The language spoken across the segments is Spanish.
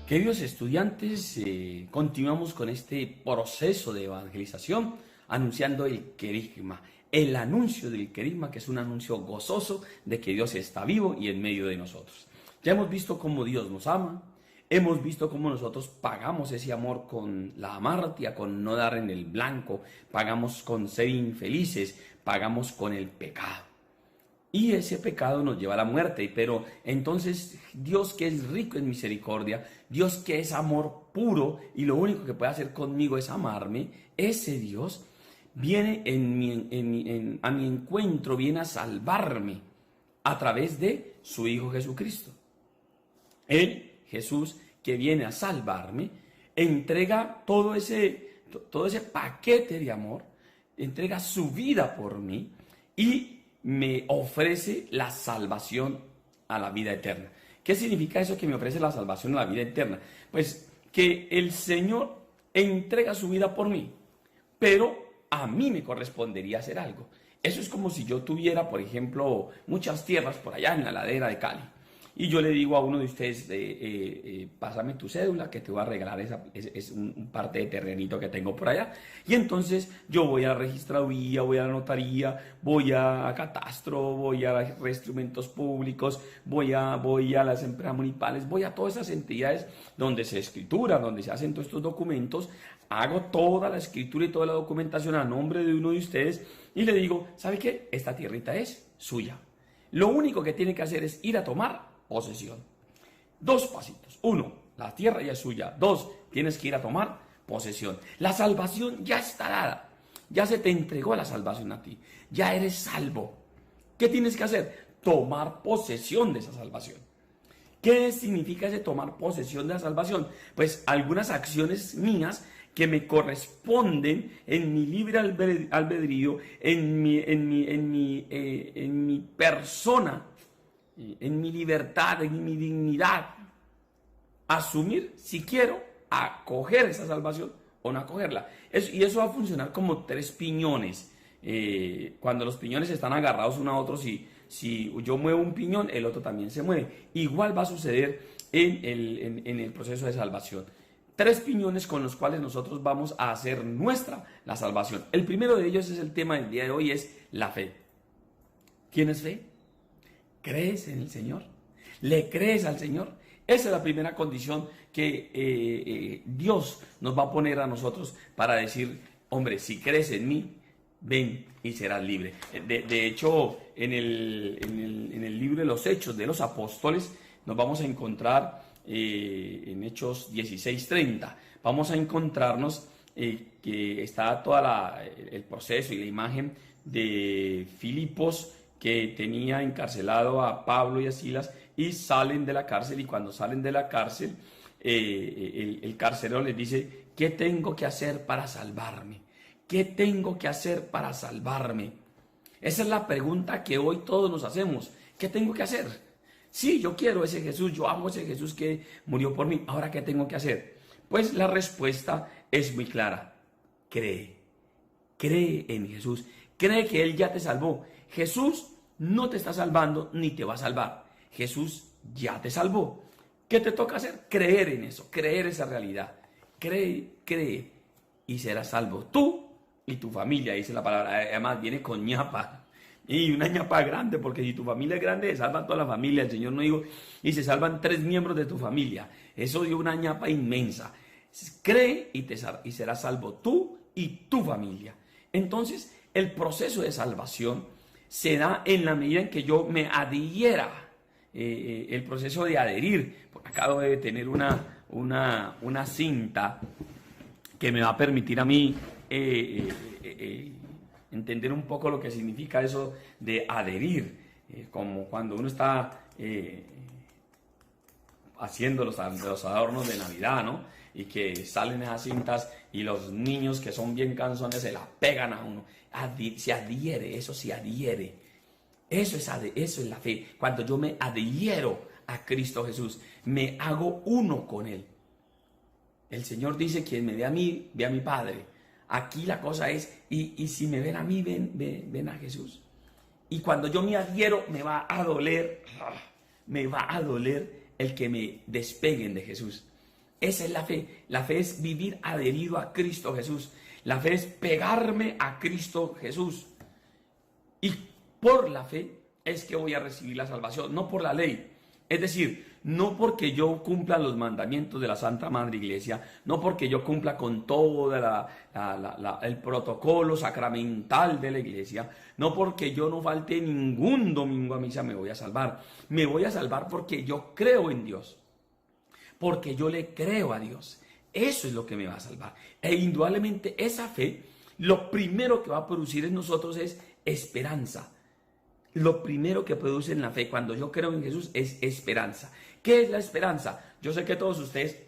Queridos estudiantes, continuamos con este proceso de evangelización, anunciando el querigma, el anuncio del querigma, que es un anuncio gozoso de que Dios está vivo y en medio de nosotros. Ya hemos visto cómo Dios nos ama, hemos visto cómo nosotros pagamos ese amor con la amartia, con no dar en el blanco, pagamos con ser infelices, pagamos con el pecado. Y ese pecado nos lleva a la muerte. Pero entonces Dios, que es rico en misericordia, Dios que es amor puro y lo único que puede hacer conmigo es amarme, ese Dios viene a mi encuentro, viene a salvarme a través de su Hijo Jesucristo. Él, Jesús, que viene a salvarme, entrega todo ese paquete de amor, entrega su vida por mí y me ofrece la salvación a la vida eterna. ¿Qué significa eso que me ofrece la salvación a la vida eterna? Pues que el Señor entrega su vida por mí, pero a mí me correspondería hacer algo. Eso es como si yo tuviera, por ejemplo, muchas tierras por allá en la ladera de Cali. Y yo le digo a uno de ustedes, pásame tu cédula que te voy a regalar un parte de terrenito que tengo por allá. Y entonces yo voy a la registraduría, voy a la notaría, voy a catastro, voy a los instrumentos públicos, voy a las empresas municipales, voy a todas esas entidades donde se escritura, donde se hacen todos estos documentos. Hago toda la escritura y toda la documentación a nombre de uno de ustedes y le digo, ¿sabe qué? Esta tierrita es suya. Lo único que tiene que hacer es ir a tomar posesión. Dos pasitos. Uno, la tierra ya es suya. Dos, tienes que ir a tomar posesión. La salvación ya está dada. Ya se te entregó la salvación a ti. Ya eres salvo. ¿Qué tienes que hacer? Tomar posesión de esa salvación. ¿Qué significa ese tomar posesión de la salvación? Pues algunas acciones mías que me corresponden en mi libre albedrío, en mi persona, en mi libertad, en mi dignidad, asumir si quiero acoger esa salvación o no acogerla. Y eso va a funcionar como tres piñones. Cuando los piñones están agarrados uno a otro, si yo muevo un piñón, el otro también se mueve. Igual va a suceder en el proceso de salvación. Tres piñones con los cuales nosotros vamos a hacer nuestra la salvación. El primero de ellos es el tema del día de hoy, es la fe. ¿Tienes fe? ¿Crees en el Señor? ¿Le crees al Señor? Esa es la primera condición que Dios nos va a poner a nosotros para decir, hombre, si crees en mí, ven y serás libre. De hecho, en el libro de los Hechos de los Apóstoles, nos vamos a encontrar en Hechos 16:30. Vamos a encontrarnos que está todo el proceso y la imagen de Filipos, que tenía encarcelado a Pablo y a Silas, y salen de la cárcel, y cuando salen de la cárcel, el carcelero les dice, ¿qué tengo que hacer para salvarme? ¿Qué tengo que hacer para salvarme? Esa es la pregunta que hoy todos nos hacemos. ¿Qué tengo que hacer? Sí, yo quiero ese Jesús, yo amo ese Jesús que murió por mí. ¿Ahora qué tengo que hacer? Pues la respuesta es muy clara. Cree en Jesús. Cree que Él ya te salvó. Jesús no te está salvando ni te va a salvar. Jesús ya te salvó. ¿Qué te toca hacer? Creer en eso, creer esa realidad. Cree y serás salvo. Tú y tu familia, dice la palabra. Además viene con ñapa. Y una ñapa grande, porque si tu familia es grande, se salva toda la familia. El Señor no dijo, y se salvan 3 miembros de tu familia. Eso dio una ñapa inmensa. Cree y serás salvo tú y tu familia. Entonces, el proceso de salvación se da en la medida en que yo me adhiera. El proceso de adherir. Por acá debe tener una cinta que me va a permitir a mí entender un poco lo que significa eso de adherir, como cuando uno está haciendo los adornos de Navidad, ¿no? Y que salen esas cintas y los niños que son bien canzones se la pegan a uno. Se adhiere, eso se adhiere. Eso es la fe. Cuando yo me adhiero a Cristo Jesús, me hago uno con Él. El Señor dice, quien me ve a mí, ve a mi Padre. Aquí la cosa es, y si me ven a mí, ven a Jesús. Y cuando yo me adhiero, me va a doler el que me despeguen de Jesús. Esa es la fe. La fe es vivir adherido a Cristo Jesús. La fe es pegarme a Cristo Jesús. Y por la fe es que voy a recibir la salvación, no por la ley. Es decir, no porque yo cumpla los mandamientos de la Santa Madre Iglesia, no porque yo cumpla con todo el protocolo sacramental de la Iglesia, no porque yo no falte ningún domingo a misa me voy a salvar. Me voy a salvar porque yo creo en Dios, porque yo le creo a Dios. Eso es lo que me va a salvar. E indudablemente esa fe, lo primero que va a producir en nosotros es esperanza. Lo primero que produce en la fe cuando yo creo en Jesús es esperanza. ¿Qué es la esperanza? Yo sé que todos ustedes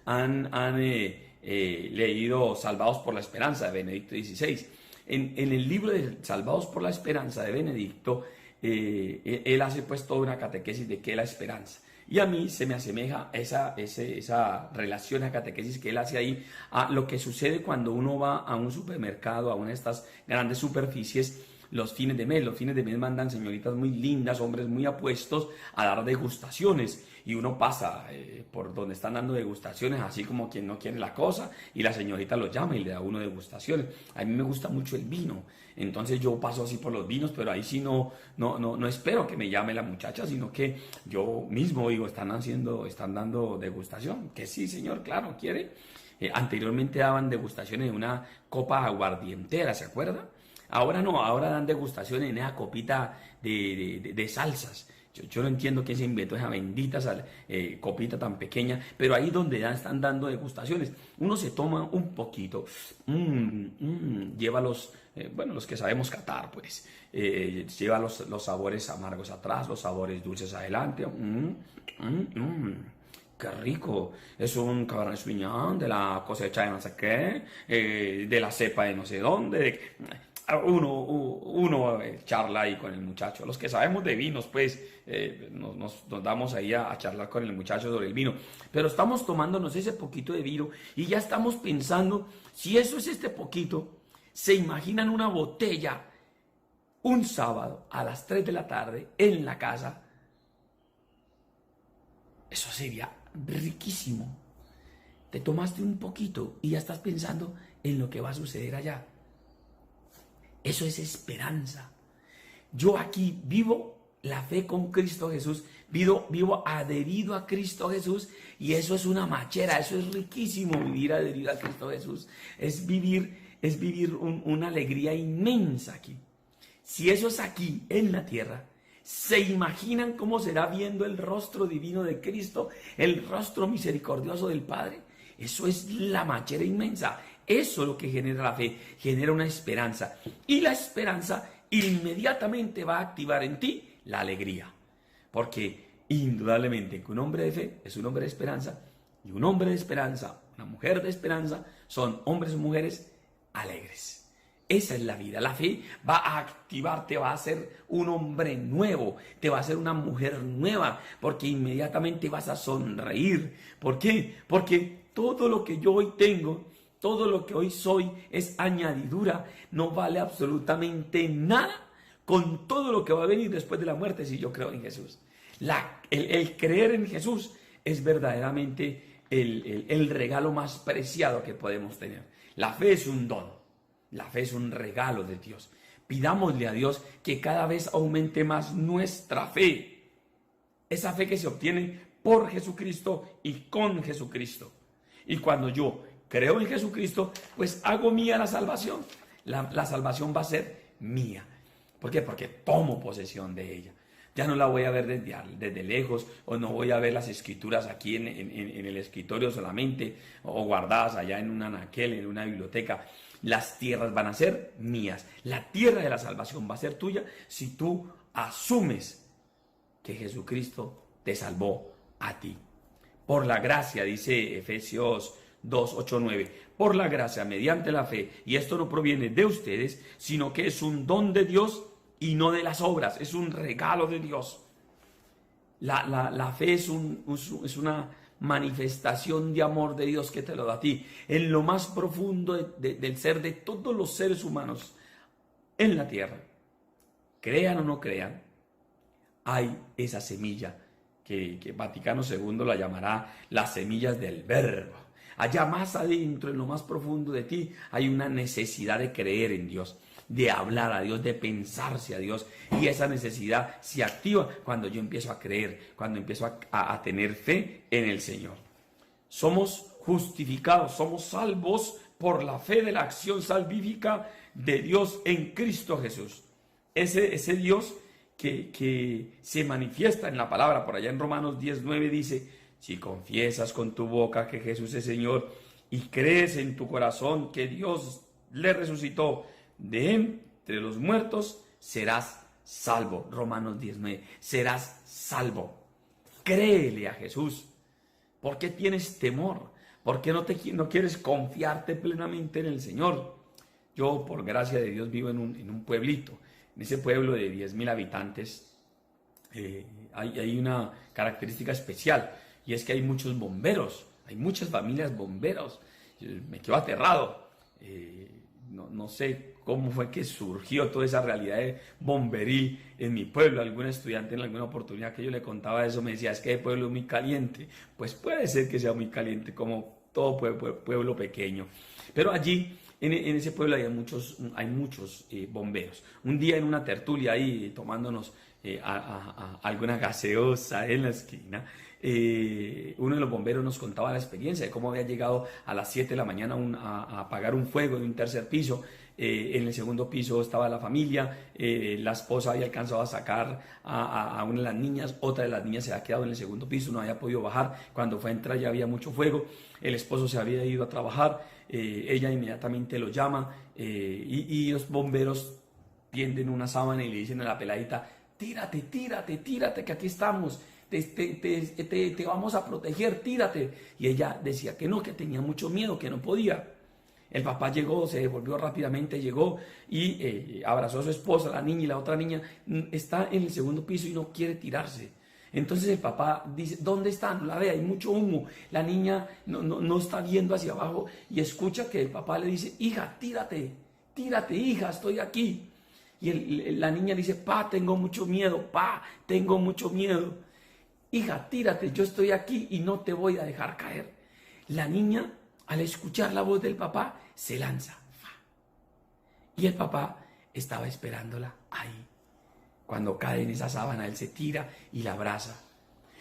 han leído Salvados por la Esperanza de Benedicto XVI. En el libro de Salvados por la Esperanza de Benedicto, él hace pues toda una catequesis de qué es la esperanza. Y a mí se me asemeja esa relación a catequesis que él hace ahí a lo que sucede cuando uno va a un supermercado, a una de estas grandes superficies, los fines de mes. Los fines de mes mandan señoritas muy lindas, hombres muy apuestos a dar degustaciones. Y uno pasa por donde están dando degustaciones, así como quien no quiere la cosa, y la señorita lo llama y le da a uno degustaciones. A mí me gusta mucho el vino, entonces yo paso así por los vinos, pero ahí sí no espero que me llame la muchacha, sino que yo mismo digo, están dando degustación. Que sí, señor, claro, quiere. Anteriormente daban degustaciones de una copa aguardientera, ¿se acuerda? Ahora no, ahora dan degustaciones en esa copita de salsas. Yo no entiendo quién se inventó esa bendita copita tan pequeña, pero ahí donde ya están dando degustaciones, uno se toma un poquito, lleva los que sabemos catar, pues, lleva los sabores amargos atrás, los sabores dulces adelante. Qué rico, es un Cabernet Sauvignon de la cosecha de no sé qué, de la cepa de no sé dónde. Uno charla ahí con el muchacho. Los que sabemos de vinos, pues nos damos ahí a charlar con el muchacho sobre el vino. Pero estamos tomándonos ese poquito de vino y ya estamos pensando, si eso es este poquito, se imaginan una botella un sábado a las 3 de la tarde en la casa. Eso sería riquísimo. Te tomaste un poquito y ya estás pensando en lo que va a suceder allá. Eso es esperanza. Yo aquí vivo la fe con Cristo Jesús, vivo adherido a Cristo Jesús, y eso es una machera, eso es riquísimo, vivir adherido a Cristo Jesús. Es vivir una alegría inmensa aquí. Si eso es aquí en la tierra, ¿se imaginan cómo será viendo el rostro divino de Cristo, el rostro misericordioso del Padre? Eso es la machera inmensa. Eso es lo que genera la fe, genera una esperanza. Y la esperanza inmediatamente va a activar en ti la alegría. Porque indudablemente que un hombre de fe es un hombre de esperanza, y un hombre de esperanza, una mujer de esperanza, son hombres y mujeres alegres. Esa es la vida. La fe va a activarte, va a hacer un hombre nuevo, te va a hacer una mujer nueva, porque inmediatamente vas a sonreír. ¿Por qué? Porque todo lo que yo hoy tengo, todo lo que hoy soy es añadidura, no vale absolutamente nada con todo lo que va a venir después de la muerte si yo creo en Jesús. El creer en Jesús es verdaderamente el regalo más preciado que podemos tener. La fe es un don, la fe es un regalo de Dios. Pidámosle a Dios que cada vez aumente más nuestra fe, esa fe que se obtiene por Jesucristo y con Jesucristo. Y cuando yo creo en Jesucristo, pues hago mía la salvación. La salvación va a ser mía. ¿Por qué? Porque tomo posesión de ella. Ya no la voy a ver desde lejos, o no voy a ver las escrituras aquí en el escritorio solamente, o guardadas allá en un anaquel, en una biblioteca. Las tierras van a ser mías. La tierra de la salvación va a ser tuya si tú asumes que Jesucristo te salvó a ti. Por la gracia, dice Efesios 2, 8, 9, por la gracia, mediante la fe, y esto no proviene de ustedes, sino que es un don de Dios y no de las obras, es un regalo de Dios. La fe es una manifestación de amor de Dios que te lo da a ti, en lo más profundo del ser de todos los seres humanos en la tierra. Crean o no crean, hay esa semilla que Vaticano II la llamará las semillas del verbo. Allá más adentro, en lo más profundo de ti, hay una necesidad de creer en Dios, de hablar a Dios, de pensarse a Dios. Y esa necesidad se activa cuando yo empiezo a creer, cuando empiezo a tener fe en el Señor. Somos justificados, somos salvos por la fe de la acción salvífica de Dios en Cristo Jesús. Ese Dios que se manifiesta en la palabra, por allá en Romanos 10:9 dice: si confiesas con tu boca que Jesús es Señor y crees en tu corazón que Dios le resucitó de entre los muertos, serás salvo. Romanos 10:9, serás salvo. Créele a Jesús. ¿Por qué tienes temor? ¿Por qué no quieres confiarte plenamente en el Señor? Yo, por gracia de Dios, vivo en un pueblito. En ese pueblo de 10.000 habitantes hay una característica especial, y es que hay muchos bomberos, hay muchas familias bomberos. Me quedo aterrado. No sé cómo fue que surgió toda esa realidad de bomberí en mi pueblo. Algún estudiante en alguna oportunidad que yo le contaba eso me decía: es que el pueblo es muy caliente. Pues puede ser que sea muy caliente, como todo pueblo pequeño. Pero allí, en ese pueblo hay muchos bomberos. Un día en una tertulia ahí, tomándonos alguna gaseosa en la esquina, uno de los bomberos nos contaba la experiencia de cómo había llegado a las 7 de la mañana a apagar un fuego en un tercer piso. En el segundo piso estaba la familia, la esposa había alcanzado a sacar a una de las niñas, otra de las niñas se había quedado en el segundo piso, no había podido bajar. Cuando fue a entrar ya había mucho fuego, el esposo se había ido a trabajar, ella inmediatamente lo llama, y los bomberos tienden una sábana y le dicen a la peladita: tírate, que aquí estamos. Te vamos a proteger, tírate. Y ella decía que no, que tenía mucho miedo, que no podía. El papá llegó, se devolvió rápidamente, llegó y abrazó a su esposa, la niña, y la otra niña está en el segundo piso y no quiere tirarse. Entonces el papá dice: ¿dónde está? No la ve, hay mucho humo. La niña no está viendo hacia abajo y escucha que el papá le dice: hija, tírate, hija, estoy aquí. Y la niña dice: pa, tengo mucho miedo, tengo mucho miedo. Hija, tírate, yo estoy aquí y no te voy a dejar caer. La niña, al escuchar la voz del papá, se lanza. Y el papá estaba esperándola ahí. Cuando cae en esa sábana, él se tira y la abraza.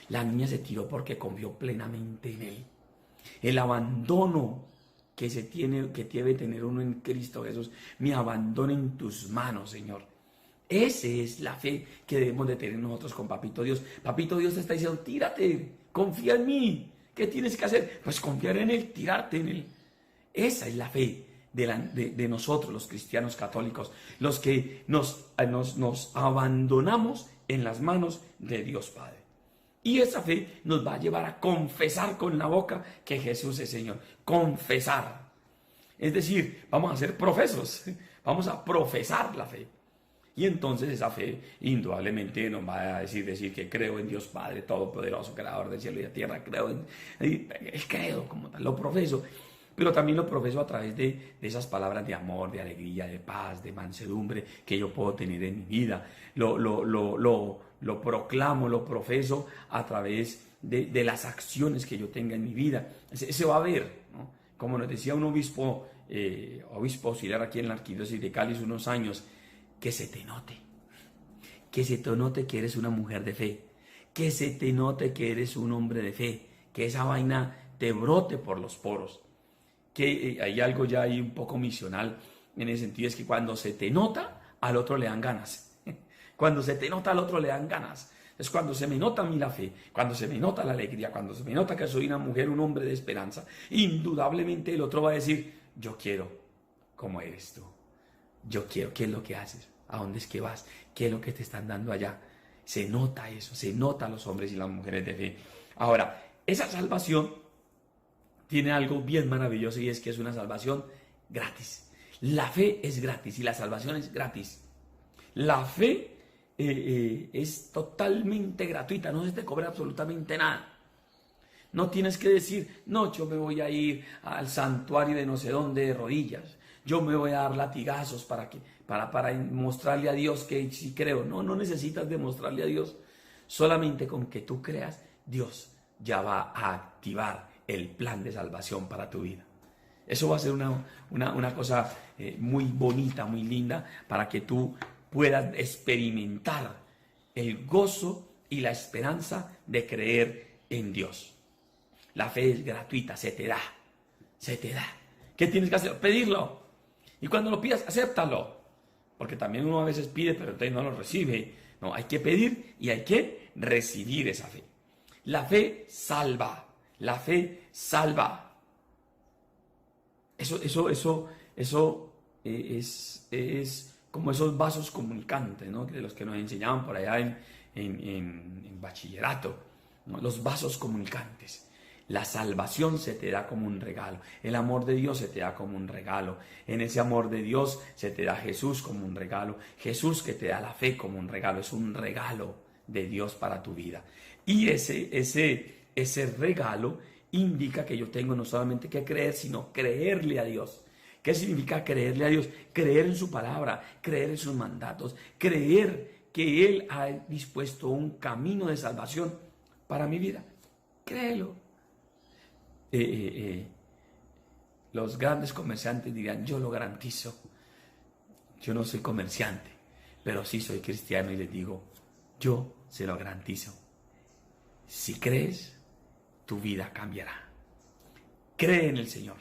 La niña se tiró porque confió plenamente en él. El abandono que debe tener uno en Cristo Jesús: me abandono en tus manos, Señor. Esa es la fe que debemos de tener nosotros con Papito Dios. Papito Dios te está diciendo: tírate, confía en mí. ¿Qué tienes que hacer? Pues confiar en Él, tirarte en Él. Esa es la fe de nosotros, los cristianos católicos, los que nos abandonamos en las manos de Dios Padre. Y esa fe nos va a llevar a confesar con la boca que Jesús es Señor. Confesar. Es decir, vamos a ser profesos, vamos a profesar la fe. Y entonces esa fe indudablemente nos va a decir que creo en Dios Padre Todopoderoso, Creador del cielo y de la tierra. Creo en el credo como tal, lo profeso. Pero también lo profeso a través de esas palabras de amor, de alegría, de paz, de mansedumbre que yo puedo tener en mi vida. Lo proclamo, lo profeso a través de las acciones que yo tenga en mi vida. Se va a ver, ¿no? Como nos decía un obispo auxiliar aquí en la arquidiócesis de Cali hace unos años: que se te note que eres una mujer de fe, que se te note que eres un hombre de fe, que esa vaina te brote por los poros. Que hay algo ya ahí un poco misional en el sentido, es que cuando se te nota, al otro le dan ganas. Cuando se te nota, al otro le dan ganas. Es cuando se me nota a mí la fe, cuando se me nota la alegría, cuando se me nota que soy una mujer, un hombre de esperanza, indudablemente el otro va a decir: yo quiero como eres tú. Yo quiero. ¿Qué es lo que haces? ¿A dónde es que vas? ¿Qué es lo que te están dando allá? Se nota eso, se nota a los hombres y las mujeres de fe. Ahora, esa salvación tiene algo bien maravilloso, y es que es una salvación gratis. La fe es gratis y la salvación es gratis. La fe es totalmente gratuita, no se te cobra absolutamente nada. No tienes que decir: no, yo me voy a ir al santuario de no sé dónde de rodillas, yo me voy a dar latigazos para mostrarle a Dios que sí creo. No necesitas demostrarle a Dios. Solamente con que tú creas, Dios ya va a activar el plan de salvación para tu vida. Eso va a ser una cosa muy bonita, muy linda, para que tú puedas experimentar el gozo y la esperanza de creer en Dios. La fe es gratuita, se te da, se te da. ¿Qué tienes que hacer? Pedirlo. Y cuando lo pidas, acéptalo. Porque también uno a veces pide, pero entonces no lo recibe. No, hay que pedir y hay que recibir esa fe. La fe salva. La fe salva. Eso es como esos vasos comunicantes, ¿no? De los que nos enseñaban por allá en bachillerato, ¿no? Los vasos comunicantes. La salvación se te da como un regalo. El amor de Dios se te da como un regalo. En ese amor de Dios se te da Jesús como un regalo. Jesús que te da la fe como un regalo. Es un regalo de Dios para tu vida. Y ese regalo indica que yo tengo no solamente que creer, sino creerle a Dios. ¿Qué significa creerle a Dios? Creer en su palabra, creer en sus mandatos, creer que Él ha dispuesto un camino de salvación para mi vida. Créelo. Los grandes comerciantes dirían, yo lo garantizo. Yo no soy comerciante, pero sí soy cristiano y les digo, yo se lo garantizo. Si crees, tu vida cambiará. Cree en el Señor.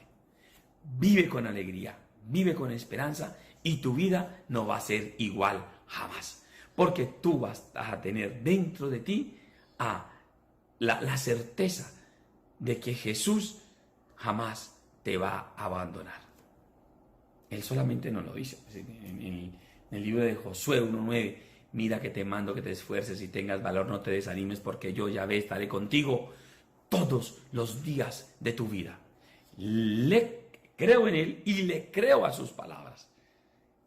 Vive con alegría, vive con esperanza y tu vida no va a ser igual jamás. Porque tú vas a tener dentro de ti la certeza de que Jesús jamás te va a abandonar. Él solamente nos lo dice. En el libro de Josué 1:9, mira que te mando que te esfuerces y tengas valor, no te desanimes porque yo, Yahvé, estaré contigo todos los días de tu vida. Creo en Él y le creo a sus palabras.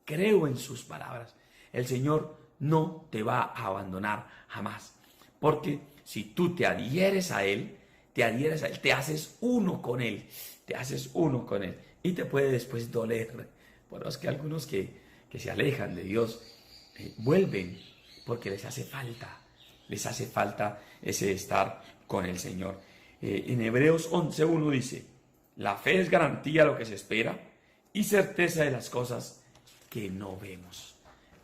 Creo en sus palabras. El Señor no te va a abandonar jamás. Porque si tú te adhieres a Él, te haces uno con Él. Te haces uno con Él. Y te puede después doler. Por eso es que algunos que se alejan de Dios vuelven porque les hace falta. Les hace falta ese estar con el Señor. En Hebreos 11:1 dice, la fe es garantía de lo que se espera y certeza de las cosas que no vemos.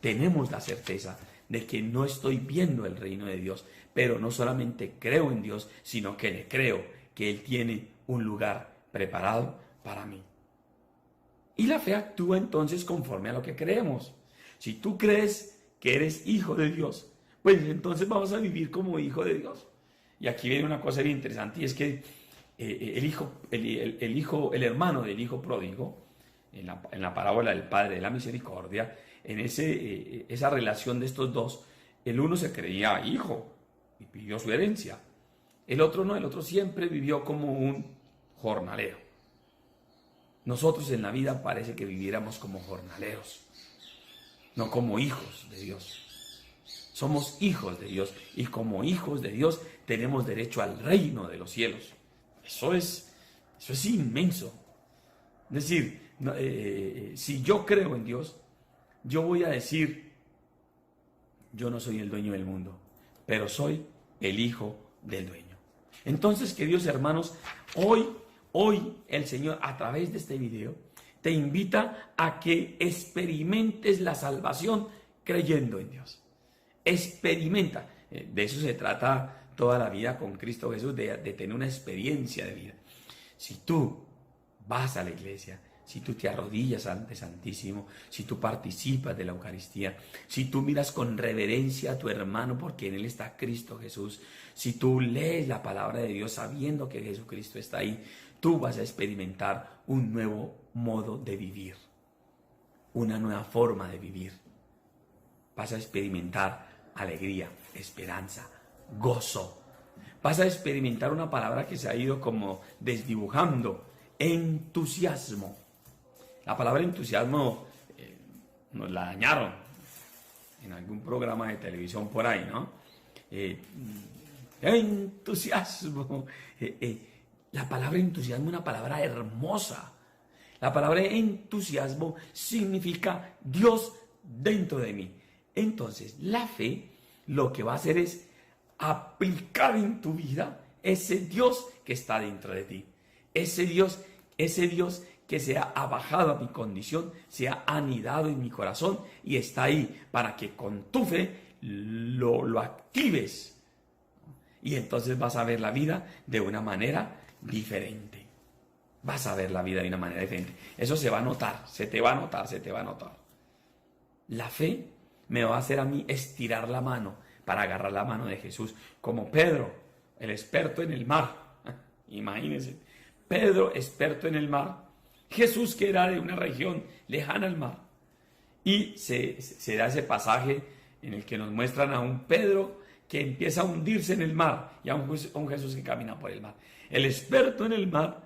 Tenemos la certeza de que no estoy viendo el reino de Dios, pero no solamente creo en Dios, sino que le creo que Él tiene un lugar preparado para mí. Y la fe actúa entonces conforme a lo que creemos. Si tú crees que eres hijo de Dios, pues entonces vamos a vivir como hijo de Dios. Y aquí viene una cosa bien interesante, y es que el hermano del hijo pródigo, en la parábola del Padre de la Misericordia, en esa relación de estos dos, el uno se creía hijo y pidió su herencia. El otro no, el otro siempre vivió como un jornalero. Nosotros en la vida parece que viviéramos como jornaleros, no como hijos de Dios. Somos hijos de Dios y como hijos de Dios tenemos derecho al reino de los cielos. Eso es inmenso. Es decir, si yo creo en Dios, yo voy a decir, yo no soy el dueño del mundo, pero soy el hijo del dueño. Entonces, queridos hermanos, hoy el Señor a través de este video te invita a que experimentes la salvación creyendo en Dios. Experimenta. De eso se trata toda la vida con Cristo Jesús, de tener una experiencia de vida. Si tú vas a la iglesia, si tú te arrodillas ante Santísimo, si tú participas de la Eucaristía, si tú miras con reverencia a tu hermano porque en él está Cristo Jesús, si tú lees la palabra de Dios sabiendo que Jesucristo está ahí, tú vas a experimentar un nuevo modo de vivir, una nueva forma de vivir. Vas a experimentar alegría, esperanza, gozo. Vas a experimentar una palabra que se ha ido como desdibujando, entusiasmo. La palabra entusiasmo nos la dañaron en algún programa de televisión por ahí, ¿no? Entusiasmo. La palabra entusiasmo es una palabra hermosa. La palabra entusiasmo significa Dios dentro de mí. Entonces, la fe lo que va a hacer es aplicar en tu vida ese Dios que está dentro de ti. Ese Dios que se ha bajado a mi condición, se ha anidado en mi corazón y está ahí para que con tu fe lo actives. Y entonces vas a ver la vida de una manera diferente. Vas a ver la vida de una manera diferente. Eso se va a notar, se te va a notar, se te va a notar. La fe me va a hacer a mí estirar la mano para agarrar la mano de Jesús. Como Pedro, el experto en el mar. Imagínense. Pedro, experto en el mar. Jesús, que era de una región lejana al mar. Y se da ese pasaje en el que nos muestran a un Pedro que empieza a hundirse en el mar y a un Jesús que camina por el mar. El experto en el mar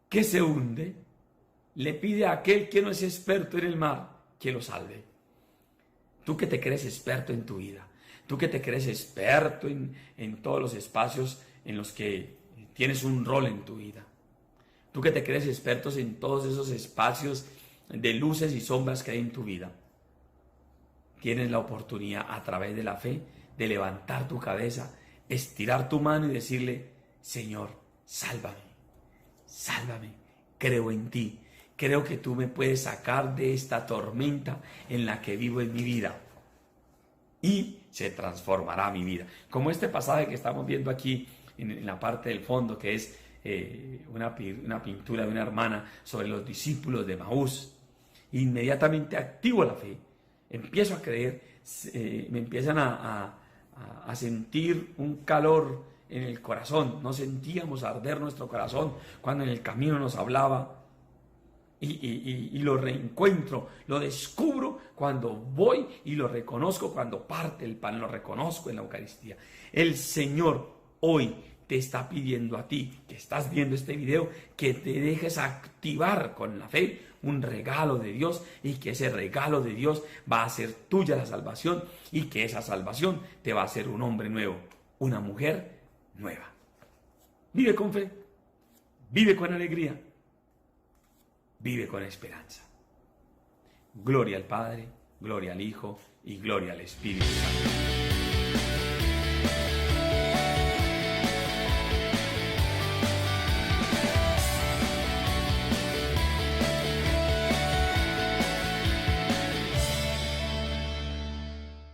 que se hunde le pide a aquel que no es experto en el mar que lo salve. Tú que te crees experto en tu vida, tú que te crees experto en todos los espacios en los que tienes un rol en tu vida, tú que te crees expertos en todos esos espacios de luces y sombras que hay en tu vida, tienes la oportunidad a través de la fe de levantar tu cabeza, estirar tu mano y decirle: Señor, sálvame, sálvame, creo en ti. Creo que tú me puedes sacar de esta tormenta en la que vivo en mi vida. Y se transformará mi vida. Como este pasaje que estamos viendo aquí en la parte del fondo, que es una pintura de una hermana sobre los discípulos de Maús. Inmediatamente activo la fe. Empiezo a creer, me empiezan a sentir un calor en el corazón. No sentíamos arder nuestro corazón cuando en el camino nos hablaba. Y lo reencuentro, lo descubro cuando voy y lo reconozco cuando parte el pan, lo reconozco en la Eucaristía. El Señor hoy te está pidiendo a ti, que estás viendo este video, que te dejes activar con la fe un regalo de Dios y que ese regalo de Dios va a ser tuya la salvación y que esa salvación te va a hacer un hombre nuevo, una mujer nueva. Vive con fe, vive con alegría. Vive con esperanza. Gloria al Padre, gloria al Hijo y gloria al Espíritu Santo.